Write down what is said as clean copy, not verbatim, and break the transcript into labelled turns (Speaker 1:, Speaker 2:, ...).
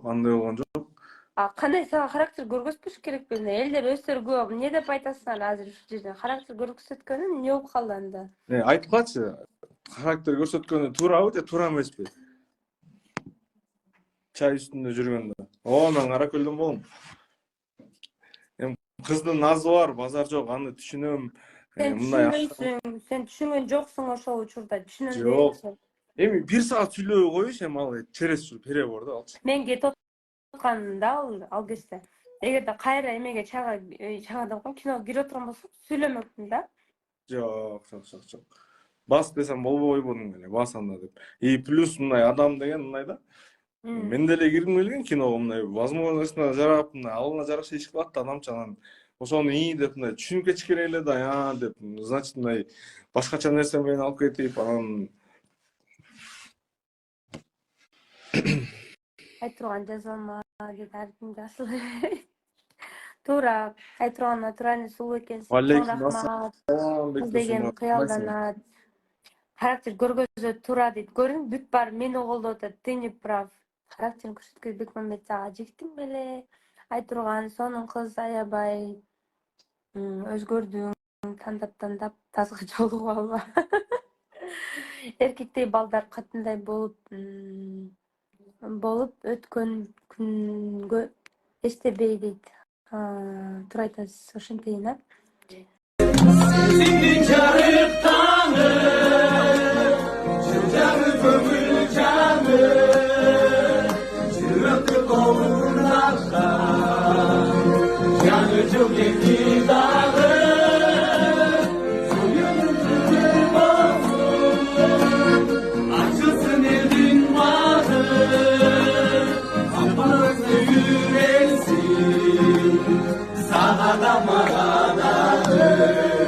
Speaker 1: андай болгон жок.
Speaker 2: Кандай сага характер көргөзбөш керекпи? Элдер өздөрү көп. Эмне деп айтасыңар азыр ушул жерде? Характер көрсөткөнү эмне болуп калды анда?
Speaker 1: Айтып калчы. Характер көрсөткөнү туурабы же туура эмеспи? Чай үстүндө жүргөндө. Мен Каракөлдөн болом. Эми кыздын назы бар, базар жок, аны түшүнөм.
Speaker 2: Сен
Speaker 1: Мындай
Speaker 2: түшүнбөйсүң, сен түшүнгөн жоксуң ошол учурда. Түшүнөм
Speaker 1: жок.
Speaker 2: дебейсиң.
Speaker 1: Эми 1 саат сүйлөбөй коюш, эми ал через перебор да алчы.
Speaker 2: Мен кетип атканда ал кезде. Эгерде кайра эмеге чайга деп коем, киного кирип отурган болсо сүйлөмөкмүн да.
Speaker 1: Жок. Бас десем болбой койбодуң эле, бас анда деп. И плюс мындай адам деген мындай да. Мен деле киргим келген киного мындай возможностуна жарап, мындай алына жараша иш кылат да адамча анан ошону ии деп мындай түшүнүп кетиш керек эле да, деп. Значит, мындай башкача нерсе менен алып кетип, анан
Speaker 2: Айтурган жазалма деп әркім жазылып. Туура, айтурган натуральный сулуу экенсиң. Чоң рахмат. Кыз деген кыялданат. Характер көргөзөт туура дейт. Көрдүң, бүт бар мени колдоп атат. Ты не прав. Характерин көрсөткөн Бекмамбет ага жиктим беле. Айтурган сонун кыз аябай өзгөрдүң, тандап тазга жолугуп алба. Эркектей балдар катындай болуп өткөн күнгө эстебей дейт. Туура айтасыз, ошентейин а.
Speaker 3: Сиздин жарык таңы, жыржаңы көңүл жаңы, жүрөктү толтурган, жаңы жыл келди дагы. Açılsın elin bağı, kafanızı yüreğsin, sana da mağadağı.